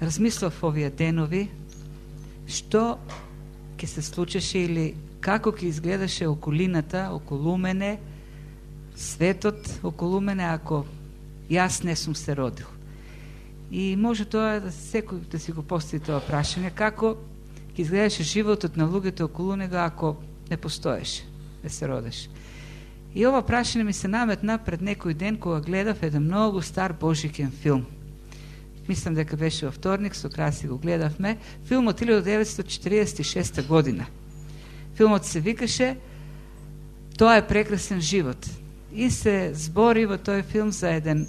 размислав овие денови што ќе се случеше или како ќе изгледаше околината околу мене, светот околу мене, ако јас не сум се родил. И може тоа да секој да си го постави тоа прашање, како ќе изгледаше животот на луѓето околу него ако не постоеше, да се родеше. И ова прашање ми се наметна пред некој ден кога гледав еден многу стар божикен филм. Мислам дека беше во вторник, со Краси го гледавме. Филмот 1946 година. Филмот се викаше "Тоа е прекрасен живот". И се збори во тој филм за еден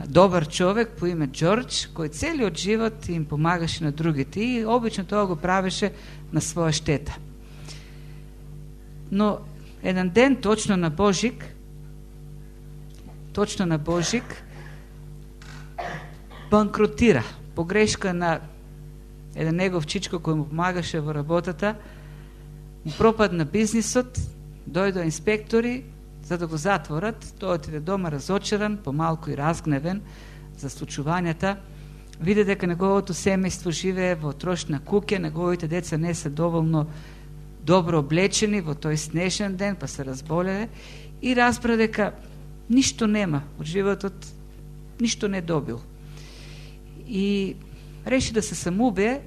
добар човек по име Џорџ, кој целиот живот им помагаше на другите и обично тоа го правеше на своја штета. Но еден ден, точно на Божик, банкротира. Погрешка на еден негов чичко кој му помагаше во работата, му пропадна бизнисот, дојдоа инспектори за да го затворат. Тој отиде дома разочаран, помалку и разгневен за случувањата. Виде дека неговото семејство живее во трошна куќа, неговите деца не се доволно добро облечени во тој снежен ден, па се разболеле и разбра дека ништо нема од животот, ништо не добил. И реши да се самоубие,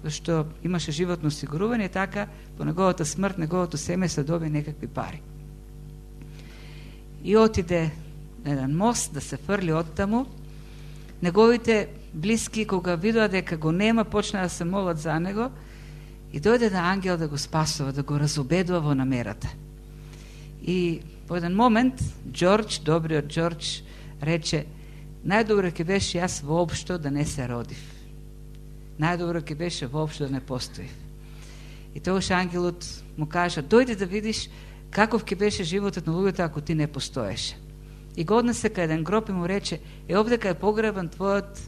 зашто имаше животно осигурување, така по неговата смрт неговото семејство доби некакви пари. И отиде на еден мост да се фрли оттаму. Неговите блиски, кога видоа дека го нема, почна да се молат за него и дојде на ангел да го спасува, да го разобедува во намерата. И по еден момент Џорџ, добриот Џорџ, рече: најдобро ќе беше јас воопшто да не се родив. Најдобро ќе беше воопшто да не постоив. И тогаш ангелот му кажа: дојди да видиш каков ќе беше животот на луѓето ако ти не постоеше. И го однесе кај еден гроб и му рече: овдека е погребан твојот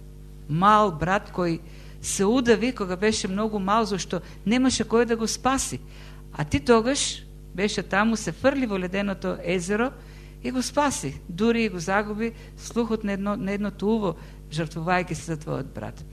мал брат кој се удави кога беше многу мал, зашто немаше кој да го спаси. А ти тогаш беше таму, се фрли во леденото езеро и го спаси. Дури и го загуби слухот на едното уво, жртвувајќи се за твојот брат.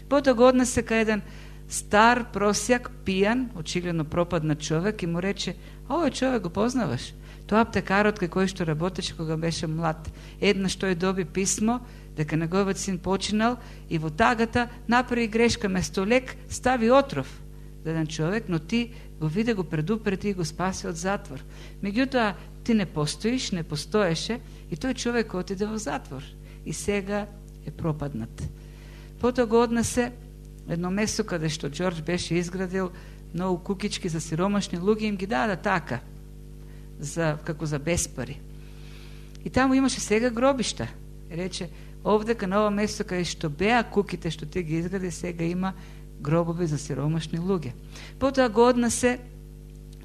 Потоа го однесе кај еден стар просјак, пијан, очигледно пропаднат човек, и му рече: овој човек го познаваш? Тоа аптекарот кај кој што работеше кога беше млад. Еднаш тој доби писмо дека неговиот син починал и во тагата направи грешка, место лек стави отров за еден човек, но ти го виде, го предупреди и го спаси од затвор. Меѓутоа ти не постоиш, не постоеше и тој човек отиде во затвор и сега е пропаднат. Потоа го однесе едно место каде што Џорџ беше изградил многу кукички за сиромашни луѓе, им ги даде така, како за беспари. И таму имаше сега гробишта. Рече: овдека на ова место каде што беа куките што ти ги изгради, сега има гробови за сиромашни луѓе. Потоа го однесе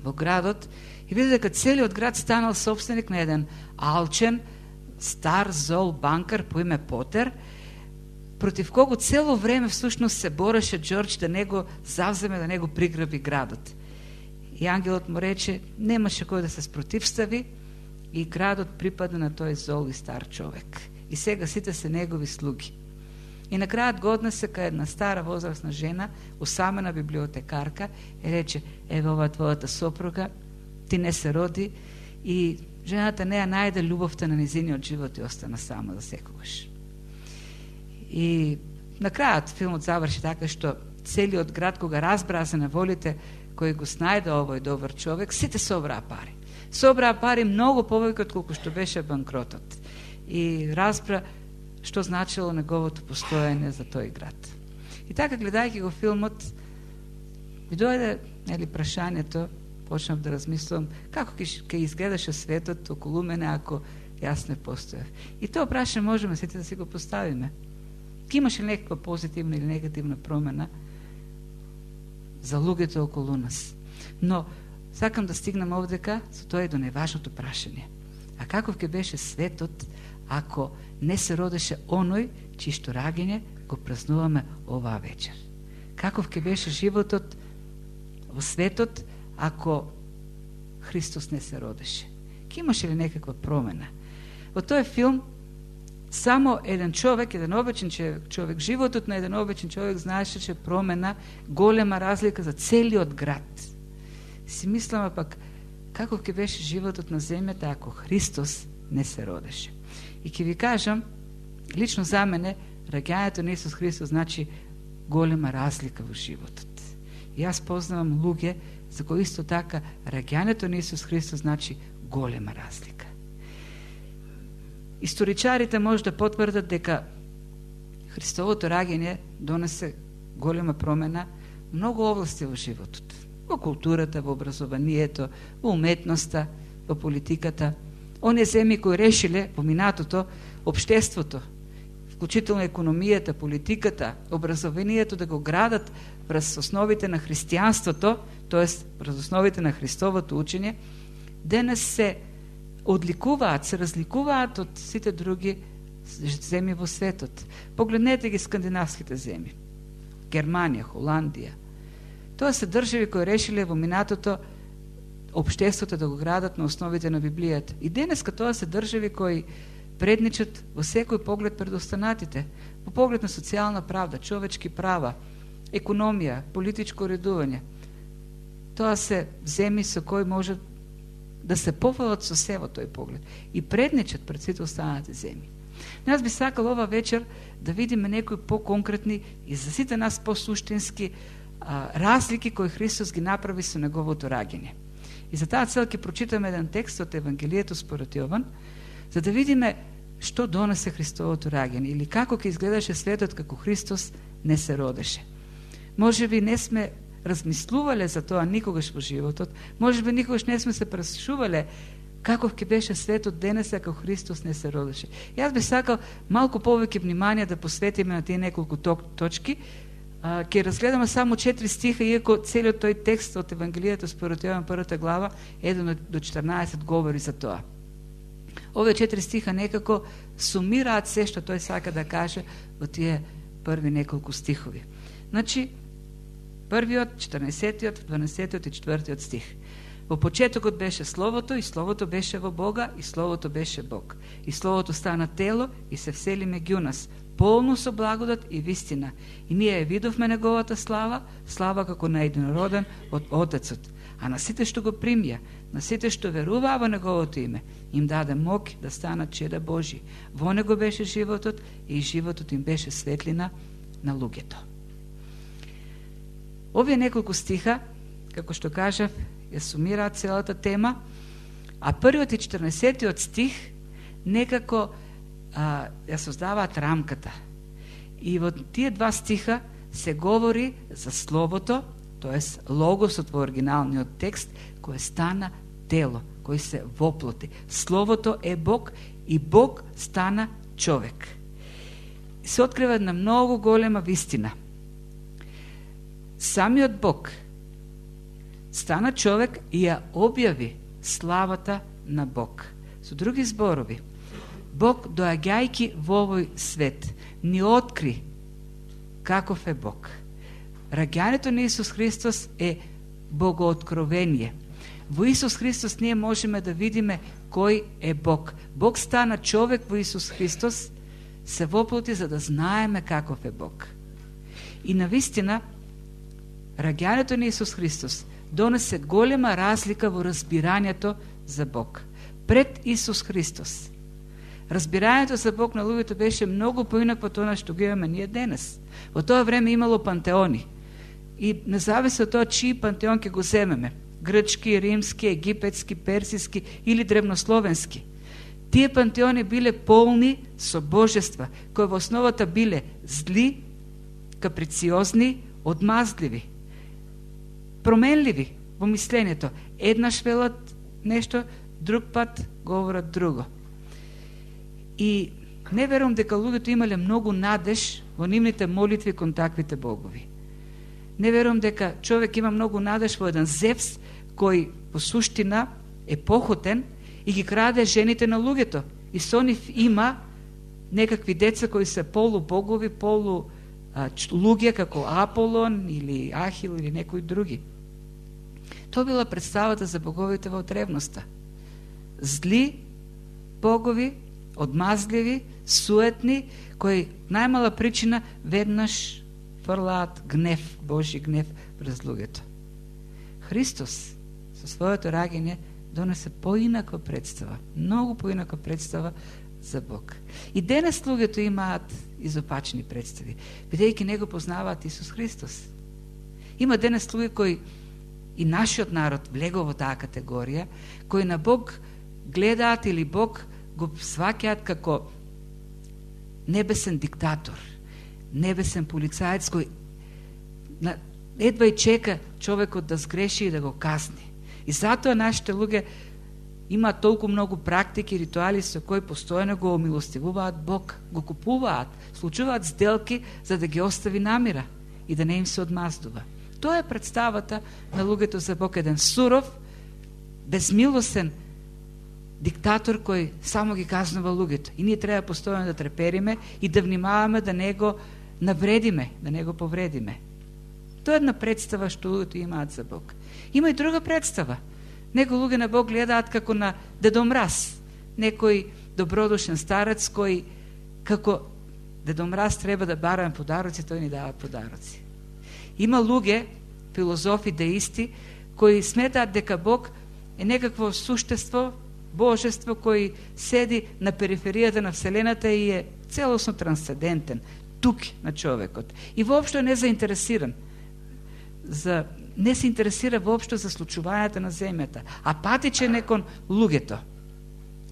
во градот и види дека целиот град станал собственик на еден алчен, стар, зол банкар по име Потер, против кого цело време всушност се бореше Џорџ да не го завземе, да не го приграби градот. И ангелот му рече: немаше кој да се спротивстави и градот припада на тој зол и стар човек. И сега сите се негови слуги. И на крајот го однесе кај една стара возрастна жена, усамена библиотекарка, и рече: еве ова твојата сопруга, ти не се роди. И жената не ја најде љубовта на низиниот живот и остана сама за секогаш. И на крајот филмот заврши така што целиот град, кога разбраа за неволите кој го снајде овој добар човек, сите собраа пари. Собраа пари многу повеќе од колку што беше банкротот. И разбра што значило неговото постојање за тој град. И така, гледајќи го филмот, ми дојде прашањето, почнав да размислувам како ќе изгледаше светот околу мене ако јас не постоев. И тоа прашање можеме сите да си го поставиме. Ке имаше некаква позитивна или негативна промена за луѓето околу нас. Но сакам да стигнам овдека со тоа и до најважното прашање. А каков ќе беше светот ако не се родеше оној чишто раѓање го празнуваме оваа вечер? Каков ќе беше животот во светот ако Христос не се родеше? Ке имаше ли некаква промена? Во тој филм Само еден човек, еден обичен човек, животот на еден обичен човек знаеше, че промена голема разлика за целиот град. Си мислам, пак, како ќе беше животот на земјата ако Христос не се родеше. И ќе ви кажам, лично за мене, раѓањето на Исус Христос значи голема разлика во животот. И јас познавам луѓе за кои исто така раѓањето на Исус Христос значи голема разлика. Историчарите може да потврдат дека Христовото раѓање донесе голема промена многу области во животот. Во културата, во образованието, во уметноста, во политиката. Оние земји кои решиле во минатото општеството, вклучително економијата, политиката, образованието да го градат врз основите на христијанството, тоест врз основите на Христовото учење, денес се одликуваат, се разликуваат од сите други земји во светот. Погледнете ги скандинавските земји. Германија, Холандија. Тоа се држави кои решиле во минатото општеството да го градат на основите на Библијата. И денеска тоа се држави кои предничат во секој поглед пред останатите, во поглед на социјална правда, човечки права, економија, политичко редување. Тоа се земји со кои може да се пофалат со се во тој поглед и предничат пред сите останати земји. Нас би сакал ова вечер да видиме некои по-конкретни и за сите нас по-суштински разлики кои Христос ги направи со неговото раѓање. И за таа цел ќе прочитаме еден текст од Евангелието според Јован, за да видиме што донесе Христовото раѓање или како ќе изгледаше светот како Христос не се родеше. Може би не сме размислувале за тоа никогаш во животот, може би никогаш не сме се прашувале каков ќе беше светот денес ако Христос не се родеше. Јас би сакал малку повеќе внимание да посветиме на тие неколку точки. Ќе разгледаме само 4 стиха, иако целиот тој текст од Евангелието според Јован 1 глава 1 до 14 говори за тоа. Овие 4 стиха некако сумираат се што тој сака да каже во тие први неколку стихови. Значи, првиот, 14-тиот, 12-тиот и 4-тиот стих. Во почетокот беше Словото, и Словото беше во Бога, и Словото беше Бог. И Словото стана тело и се всели меѓу нас, полно со благодат и вистина. И ние ја видовме неговата слава, слава како на единороден од Отецот. А на сите што го примија, на сите што веруваа во неговото име, им даде мок да станат чеда Божи. Во него беше животот и животот им беше светлина на луѓето. Овие неколку стиха, како што кажав, ја сумираат целата тема, а првиот и 14-тиот стих некако ја создаваат рамката. И во тие два стиха се говори за Словото, тоест логосот во оригиналниот текст, кој стана тело, кој се воплоти. Словото е Бог и Бог стана човек. Се открива една многу голема вистина. Самиот Бог стана човек и ја објави славата на Бог. Со други зборови, Бог, доаѓајќи во овој свет, ни откри каков е Бог. Раѓањето на Исус Христос е богооткровение. Во Исус Христос ние можеме да видиме кој е Бог. Бог стана човек во Исус Христос, се воплоти за да знаеме каков е Бог. И навистина, раѓањето на Исус Христос донесе голема разлика во разбирањето за Бог. Пред Исус Христос разбирањето за Бог на луѓето беше многу поинакво тоа што го имаме ние денес. Во тоа време имало пантеони. И независно од тоа чии пантеон ќе го земеме, грчки, римски, египетски, персиски или древнословенски. Тие пантеони биле полни со божества, кои во основата биле зли, каприциозни, одмазливи, променливи во мислењето. Еднаш велат нешто, друг пат говорат друго. И не верувам дека луѓето имале многу надеж во нивните молитви кон таквите богови. Не верувам дека човек има многу надеж во еден Зевс кој по суштина е похотен и ги краде жените на луѓето. И со нив има некакви деца кои се полубогови, луѓе како Аполон или Ахил или некои други. Тоа била представата за боговите во древноста. Зли богови, одмазливи, суетни, кои најмала причина веднаш фрлаат гнев, Божи гнев врз луѓето. Христос со своето раѓање донесе поинаква представа, многу поинаква представа за Бог. И денес луѓето имаат изопачени представи, бидејќи не го познаваат Исус Христос. Има денес луѓе кои, и нашиот народ влегол во таа категорија, кои на Бог гледаат или Бог го сваќаат како небесен диктатор, небесен полицаец кој едва и чека човекот да сгреши и да го казни. И затоа нашите луѓе имаат толку многу практики и ритуали со кои постојано го омилостивуваат Бог, го купуваат, случуваат сделки за да ги остави намира и да не им се одмаздува. Тоа е представата на луѓето за Бог, еден суров, безмилосен диктатор кој само ги казнува луѓето. И ние треба постојано да трепериме и да внимаваме да не го навредиме, да не го повредиме. Тоа е една представа што луѓето имаат за Бог. Има и друга представа. Некои луѓе на Бог гледаат како на Дедо Мраз, некој добродушен старец кој како Дедо Мраз треба да бараме подароци, тој ни дава подароци. Има луѓе, филозофи, деисти, кои сметаат дека Бог е некакво суштество, божество кој седи на периферијата на Вселената и е целосно трансцендентен, тук на човекот. И воопшто не заинтересиран. Не се интересира воопшто за случувањата на земјата, а патичен е кон луѓето.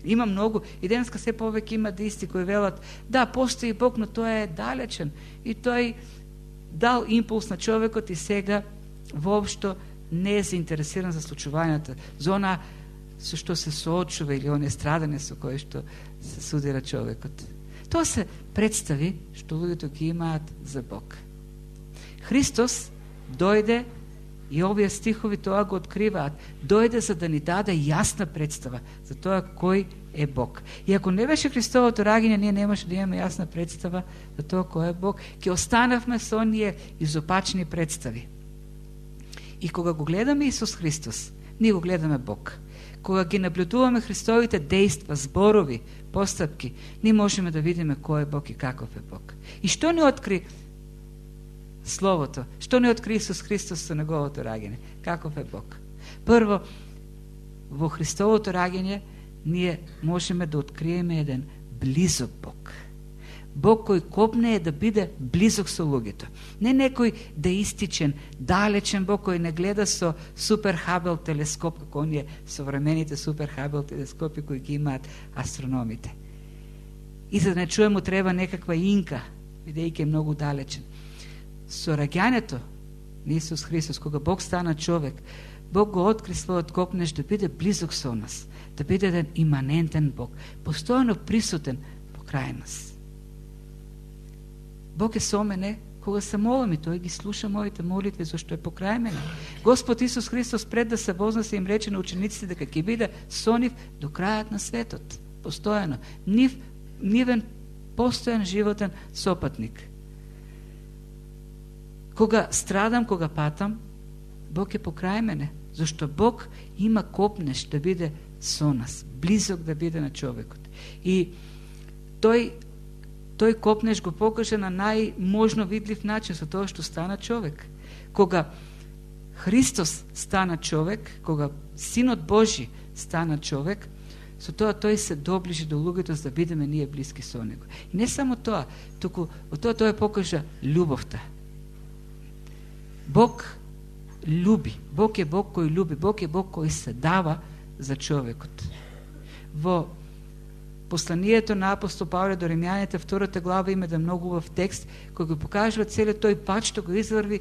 Има многу, и денеска се повеќе има деисти кои велат, да, постои Бог, но тој е далечен. И тој дал импулс на човекот и сега воопшто не е заинтересиран за случувањата, за она со што се соочува или оние страдање со кои што се судира човекот. Тоа се представи што луѓето ги имаат за Бог. Христос дојде и овие стихови тоа го откриваат. Дојде за да ни даде јасна представа за тоа кој е Бог. И ако не беше Христовото раѓање, ние немаше да имаме јасна представа за тоа кој е Бог. Ке останавме со оние изопачни представи. И кога го гледаме Исус Христос, ние го гледаме Бог. Кога ги наблюдуваме Христовите дејства, зборови, постапки, ние можеме да видиме кој е Бог и каков е Бог. И што ни откри Словото? Што ни откри Исус Христос со неговото раѓање? Каков е Бог? Прво, во Христовото раѓање ние можеме да откриеме еден близок Бог. Бог кој копне е да биде близок со луѓето. Не некој деистичен, далечен Бог кој не гледа со Супер Хабел телескоп, како оние современите Супер Хабел телескопи кои ги имаат астрономите. И за да не чуемо треба некаква инка, бидејќи е многу далечен. Со раѓањето на Исус Христос, кога Бог стана човек, Бог го откри својот копнеж да биде близок со нас, да биде еден иманентен Бог, постојано присутен покрај нас. Бог е со мене кога се молам и тој ги слуша моите молитви зашто е покрај мене. Господ Исус Христос пред да се вознесе им рече на учениците дека ќе биде со нив до крајот на светот, постојано, нивен постојан животен сопатник. Кога страдам, кога патам, Бог е покрај мене, зашто Бог има копнеш да биде со нас, близок да биде на човекот. И тој копнеш го покаже на најможно видлив начин со тоа што стана човек. Кога Христос стана човек, кога Синот Божи стана човек, со тоа тој се доближи до луѓето за да бидеме ние блиски со него. И не само тоа, туку во тоа тој покажа љубовта. Бог љуби. Бог е Бог кој љуби. Бог е Бог кој се дава за човекот. Во посланието на апостол Павле до Римјаните, 2 глава, има да многу в текст кој го покажува целиот тој пат што го изврви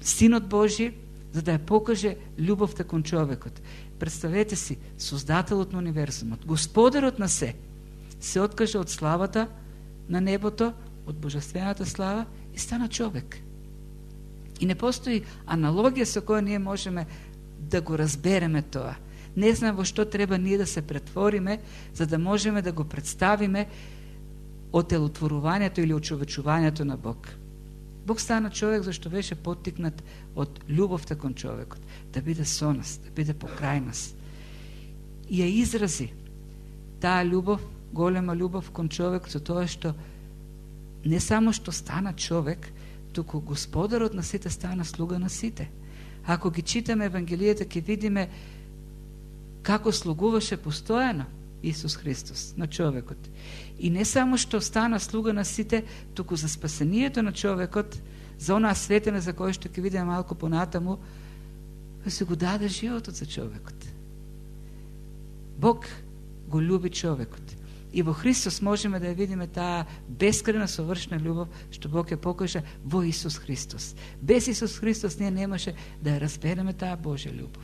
Синот Божи за да ја покаже љубовта кон човекот. Представете си, Создателот на универзумот, Господарот на се откаже од славата на небото, од божествената слава и стана човек. И не постои аналогија со која ние можеме да го разбереме тоа. Не знам во што треба ние да се претвориме, за да можеме да го представиме отелотворувањето или очовечувањето на Бог. Бог стана човек зашто беше поттикнат од љубовта кон човекот, да биде со нас, да биде покрај нас. И ја изрази таа љубов голема љубов кон човек со тоа што не само што стана човек, туку Господарот на сите стана слуга на сите. Ако ги читаме Евангелијата, ќе видиме како слугуваше постојано Исус Христос на човекот. И не само што стана слуга на сите, туку за спасението на човекот, за онаа светене за кој што ќе видиме малку понатаму, се го даде животот за човекот. Бог го љуби човекот. И во Христос можеме да ја видиме таа бескрајна совршена љубов што Бог ја покажа во Исус Христос. Без Исус Христос ние немаше да ја разбереме таа Божја љубов.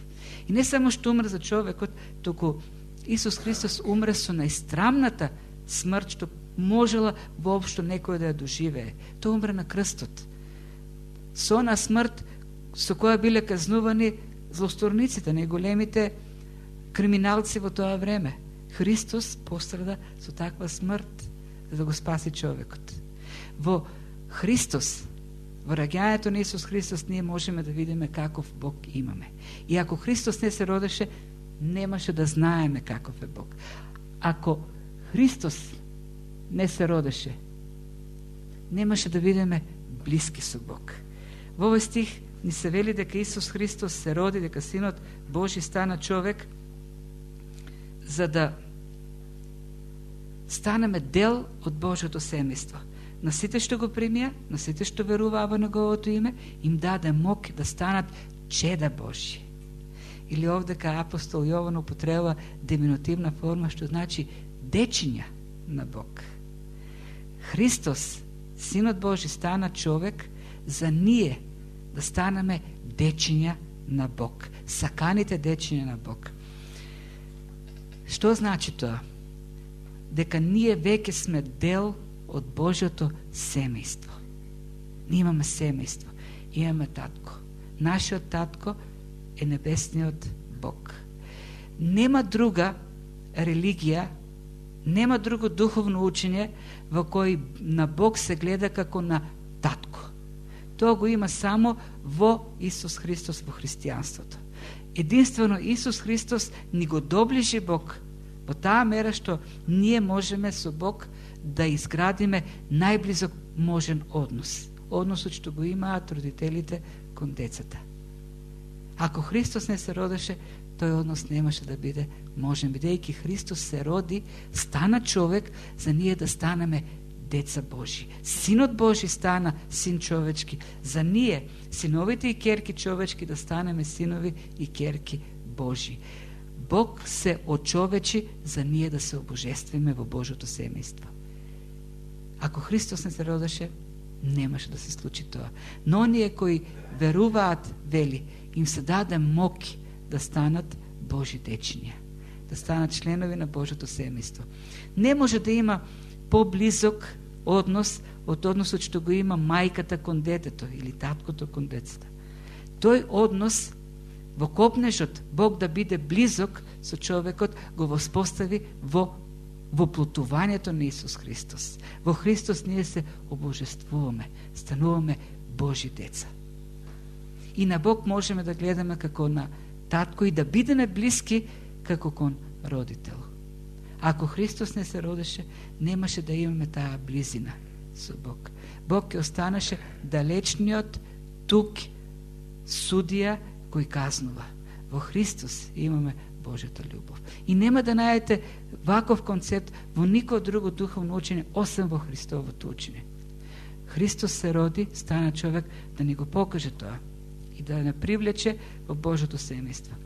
И не само што умре за човекот, туку Исус Христос умре со најстрамната смрт што можела воопшто некој да ја доживее. Тој умре на крстот. Со онаа смрт со која биле казнувани злосторниците, најголемите криминалци во тоа време. Христос пострада со таква смрт за да го спаси човекот. Во Христос, во раѓањето на Исус Христос, ние можеме да видиме каков Бог имаме. И ако Христос не се родеше, немаше да знаеме каков е Бог. Ако Христос не се родеше, немаше да видиме блиски со Бог. Во овој стих ни се вели дека Исус Христос се роди, дека Синот Божи стана човек, за да станеме дел од Божјото семејство. На сите што го примија, на сите што веруваа во Неговото име, им даде мок да станат чеда Божји. Или овдека апостол Јован употребува диминутивна форма, што значи дечиња на Бог. Христос, Синот Божи, стана човек за ние да станеме дечиња на Бог, саканите дечиња на Бог. Што значи тоа? Дека ние веќе сме дел од Божјото семејство. Ние имаме семејство, имаме татко. Нашиот татко е небесниот Бог. Нема друга религија, нема друго духовно учење во кој на Бог се гледа како на татко. Тоа го има само во Исус Христос, во христијанството. Единствено Исус Христос ни го доближи Бог во таа мера што ние можеме со Бог да изградиме најблизок можен однос. Односот што го имаат родителите кон децата. Ако Христос не се родеше, тој однос немаше да биде можен, бидејќи Христос се роди, стана човек за ние да станеме деца Божи. Синот Божи стана син човечки, за ние, синовите и керки човечки, да станеме синови и керки Божи. Бог се очовечи за ние да се обожествиме во Божото семејство. Ако Христос не се родеше, немаше да се случи тоа. Но оние кои веруваат, вели, им се даде моки да станат Божи дечиња, да станат членови на Божото семејство. Не може да има поблизок однос од односот што го има мајката кон детето или таткото кон децата. Тој однос во копнежот Бог да биде близок со човекот го воспостави во воплотувањето на Исус Христос. Во Христос ние се обожествуваме, стануваме Божи деца. И на Бог можеме да гледаме како на татко и да бидеме блиски како кон родител. Ако Христос не се родеше, немаше да имаме таа близина со Бог. Бог ќе останеше далечниот тук судија кој казнува. Во Христос имаме Божјата љубов. И нема да најдете ваков концепт во никој друго духовно учење, освен во Христовото учење. Христос се роди, стана човек да ни го покаже тоа и да не привлече во Божјото семејство.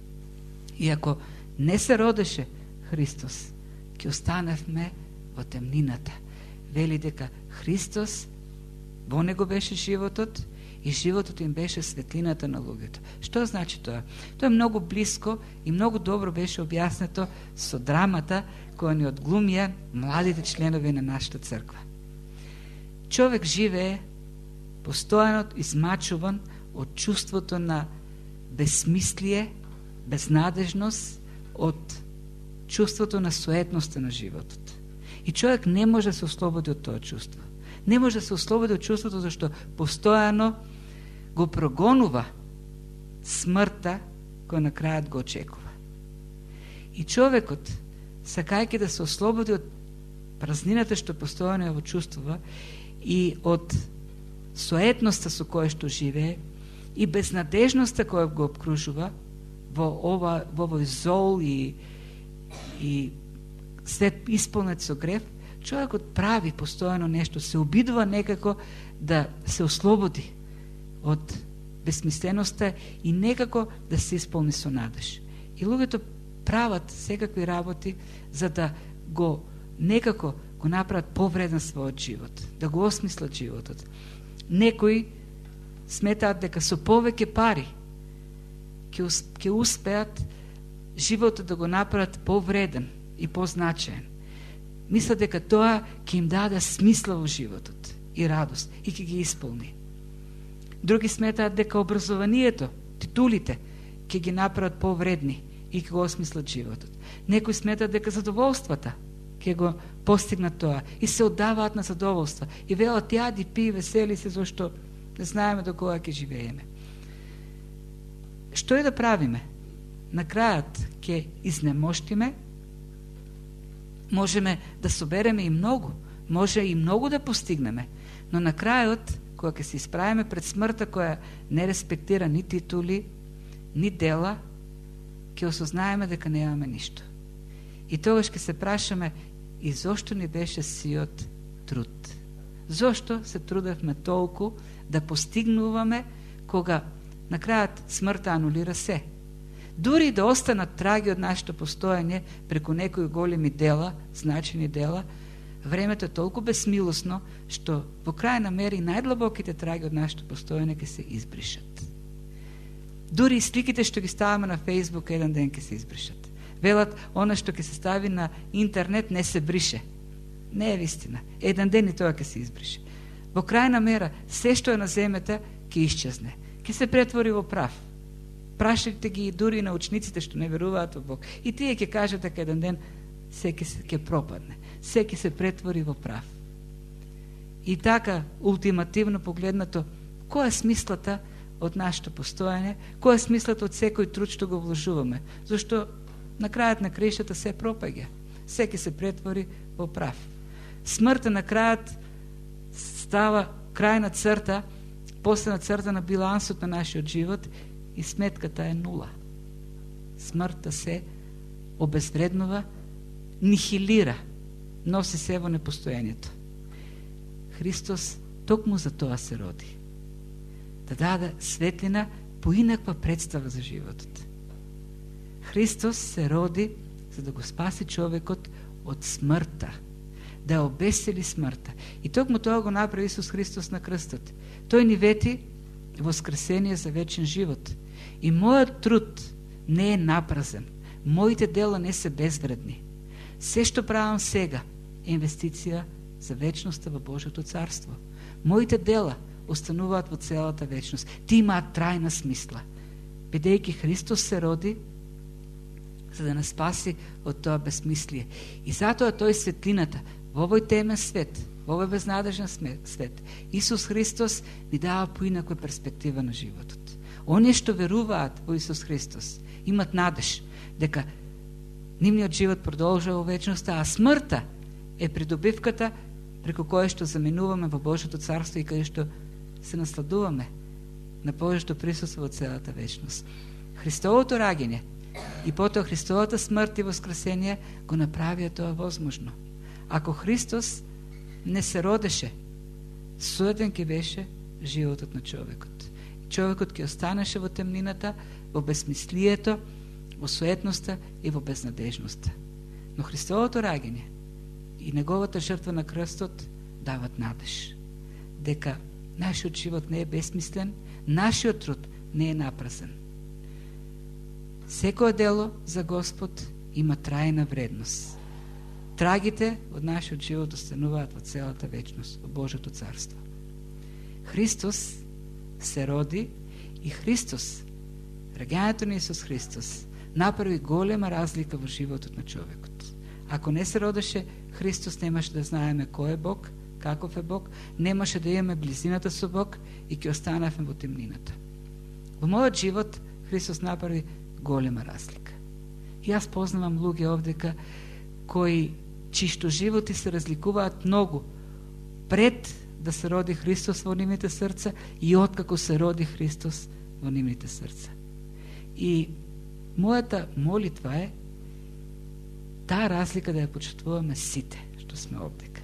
И ако не се родеше Христос, ќе останевме во темнината. Вели дека Христос, во него беше животот и животот им беше светлината на луѓето. Што значи тоа? Тоа е многу блиско и многу добро беше објаснето со драмата која ни одглумија младите членови на нашата црква. Човек живее постојано измачуван од чувството на безсмислие, безнадежност, од чувството на суетноста на животот. И човек не може да се ослободи од тоа чувство. Не може да се ослободи од чувството зашто постојано го прогонува смртта која на крајот го очекува. И човекот, сакајќи да се ослободи од празнината што постојано ја чувствува и од соетноста со која што живее и безнадежноста која го обкружува во овој зол и свет исполнет со грев, човекот прави постојано нешто, се обидува некако да се ослободи од безсмисленоста и некако да се исполни со надеж. И луѓето прават секакви работи за да го некако го направат повреден својот живот, да го осмислат животот. Некои сметаат дека со повеќе пари ќе успеат животот да го направат повреден и позначаен. Мислат дека тоа ќе им даде смисла во животот и радост и ќе ги исполни. Други сметаат дека образованието, титулите ќе ги направат повредни и ќе го осмислат животот. Некои сметаат дека задоволствата ќе го постигнат тоа и се оддаваат на задоволства и велат јади, пи, весели се, зашто не знаеме до кога ќе живееме. Што е да правиме? На крајот ќе изнемоштиме, можеме да собереме и многу, може и многу да постигнеме, но на крајот, кога ќе се исправиме пред смртта која не респектира ни титули, ни дела, ќе осознаеме дека немаме ништо. И тогаш ќе се прашаме и зошто ни беше сиот труд? Зошто се трудевме толку да постигнуваме кога на крајот смртта анулира се? Дури да останат траги од нашето постојање преку некои големи дела, значени дела, времето е толку безмилосно што во крајна мери најдлабоките траги од нашето постојање ќе се избришат. Дури и сликите што ги ставаме на Фејсбук еден ден ќе се избришат. Велат, она што ќе се стави на интернет не се брише. Не е вистина. Еден ден и тоа ќе се избрише. Во крајна мера, се што е на земјата ќе исчезне. Ќе се претвори во прав. Прашајте ги и дури научниците што не веруваат во Бог. И тие ќе кажат дека еден ден се ќе пропадне. Се ќе се претвори во прав. И така, ултимативно погледнато, која е смислата од нашето постојање, која е смислата од секој труд што го вложуваме? Зашто на крајот на краишта се пропаѓа. Се ќе се претвори во прав. Смртта на крајот става крајна црта, последна црта на билансот на нашиот живот и сметката е нула. Смртта се обезвреднува, нихилира, носи се во непостојањето. Христос токму за тоа се роди. Да даде светлина по инаква представа за животот. Христос се роди за да го спаси човекот од смртта, да ја обесели смртта. И токму тоа го направи Исус Христос на крстот. Тој ни вети воскресение за вечен живот. И мојот труд не е напразен. Моите дела не се безвредни. Се што правам сега е инвестиција за вечноста во Божјото царство. Моите дела остануваат во целата вечност. Ти имаат трајна смисла. Бидејќи Христос се роди за да не спаси од тоа безсмислие. И затоа тој светлината во овој темен свет, во овој безнадежен свет, Исус Христос ни дава поинаква перспектива на животот. Оние што веруваат во Исус Христос имат надеж дека нивниот живот продолжува во вечноста, а смртта е придобивката преку која што заменуваме во Божјото царство и каде што се насладуваме на Божјото присуство во целата вечност. Христовото раѓање и потоа Христовата смрт и воскресение го направија тоа возможно. Ако Христос не се родеше, суден ќе беше животот на човекот. Човекот ќе останеше во темнината, во безсмислието, во суетноста и во безнадежноста. Но Христовото раѓање и неговата жртва на крстот дават надеж дека нашиот живот не е безсмислен, нашиот труд не е напразен. Секое дело за Господ има трајна вредност. Трагите од нашиот живот остануваат во целата вечност, во Божјото царство. Христос се роди и Христос, раѓањето на Исус Христос, направи голема разлика во животот на човекот. Ако не се родеше Христос, немаше да знаеме кој е Бог, каков е Бог, немаше да имаме близината со Бог и ќе останавме во темнината. Во мојот живот Христос направи голема разлика. И јас познавам луѓе овдека кои чишто животи се разликуваат многу пред да се роди Христос во нивните срца и откако се роди Христос во нивните срца. И мојата молитва е таа разлика да ја почувствуваме сите што сме овдека.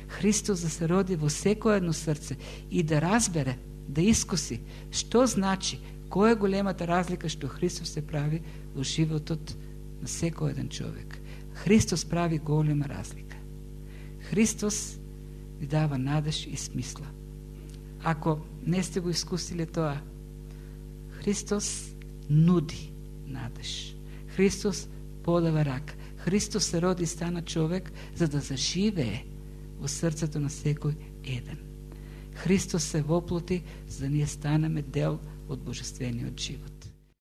Христос да се роди во секој едно срце и да разбере, да искуси што значи, која е големата разлика што Христос се прави во животот на секој еден човек. Христос прави голема разлика. Христос ви дава надеж и смисла. Ако не сте го искусили тоа, Христос нуди надеж. Христос подава рака. Христос се роди и стана човек за да заживее во срцето на секој еден. Христос се воплоти за да ние станеме дел од божествениот живот.